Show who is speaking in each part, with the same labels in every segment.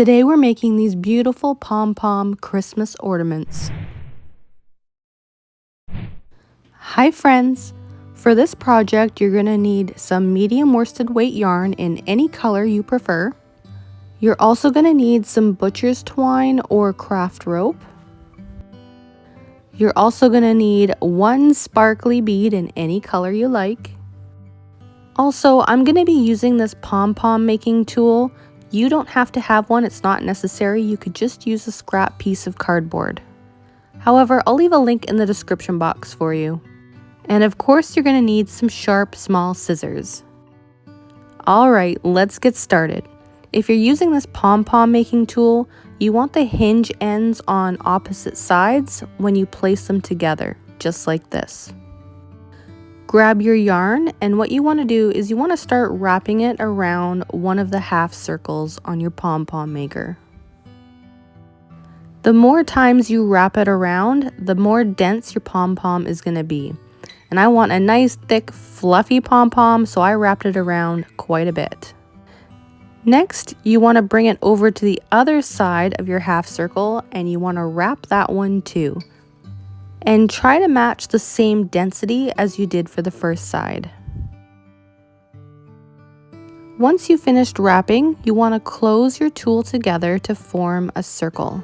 Speaker 1: Today we're making these beautiful pom-pom Christmas ornaments. Hi friends! For this project you're going to need some medium worsted weight yarn in any color you prefer. You're also going to need some butcher's twine or craft rope. You're also going to need one sparkly bead in any color you like. Also, I'm going to be using this pom-pom making tool. You don't have to have one, it's not necessary. You could just use a scrap piece of cardboard. However, I'll leave a link in the description box for you. And of course, you're going to need some sharp, small scissors. Alright, let's get started. If you're using this pom-pom making tool, you want the hinge ends on opposite sides when you place them together, just like this. Grab your yarn, and what you want to do is you want to start wrapping it around one of the half circles on your pom-pom maker. The more times you wrap it around, the more dense your pom-pom is going to be. And I want a nice thick fluffy pom-pom, so I wrapped it around quite a bit. Next, you want to bring it over to the other side of your half circle, and you want to wrap that one too. And try to match the same density as you did for the first side. Once you've finished wrapping, you want to close your tool together to form a circle.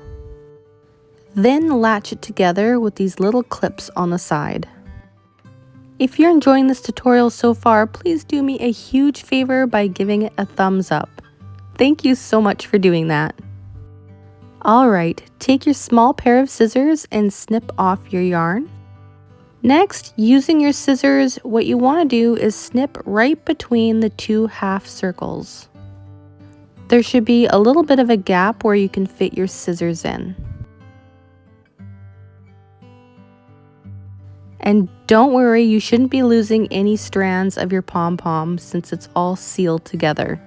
Speaker 1: Then latch it together with these little clips on the side. If you're enjoying this tutorial so far, please do me a huge favor by giving it a thumbs up. Thank you so much for doing that. Alright, take your small pair of scissors and snip off your yarn. Next, using your scissors, what you want to do is snip right between the two half circles. There should be a little bit of a gap where you can fit your scissors in. And don't worry, you shouldn't be losing any strands of your pom-pom since it's all sealed together.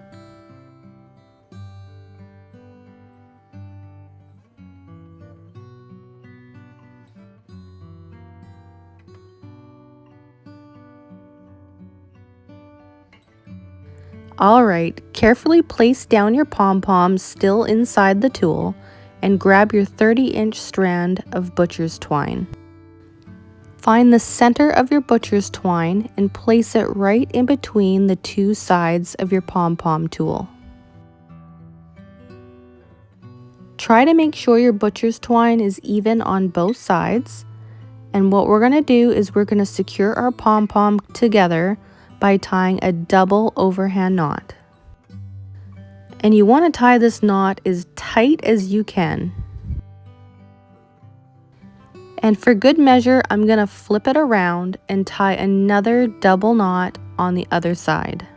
Speaker 1: Alright, carefully place down your pom-poms still inside the tool and grab your 30-inch strand of butcher's twine. Find the center of your butcher's twine and place it right in between the two sides of your pom-pom tool. Try to make sure your butcher's twine is even on both sides. And what we're going to do is we're going to secure our pom-pom together by tying a double overhand knot. And you want to tie this knot as tight as you can. And for good measure, I'm going to flip it around and tie another double knot on the other side.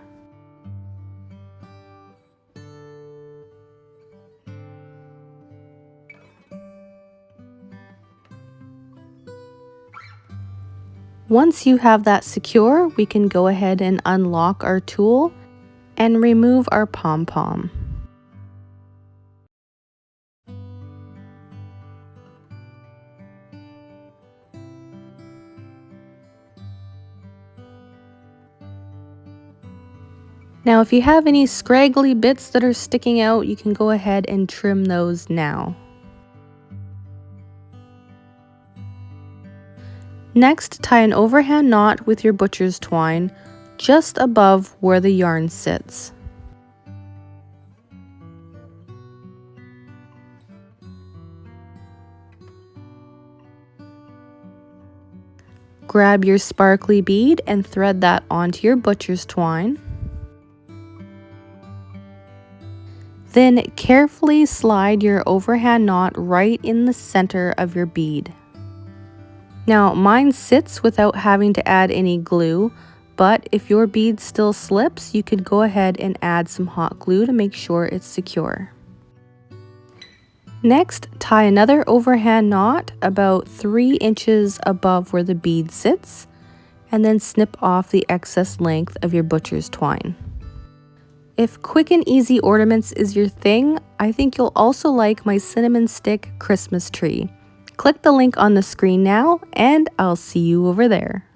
Speaker 1: Once you have that secure, we can go ahead and unlock our tool and remove our pom-pom. Now, if you have any scraggly bits that are sticking out, you can go ahead and trim those now. Next, tie an overhand knot with your butcher's twine just above where the yarn sits. Grab your sparkly bead and thread that onto your butcher's twine. Then carefully slide your overhand knot right in the center of your bead. Now, mine sits without having to add any glue, but if your bead still slips, you could go ahead and add some hot glue to make sure it's secure. Next, tie another overhand knot about 3 inches above where the bead sits, and then snip off the excess length of your butcher's twine. If quick and easy ornaments is your thing, I think you'll also like my cinnamon stick Christmas tree. Click the link on the screen now, and I'll see you over there.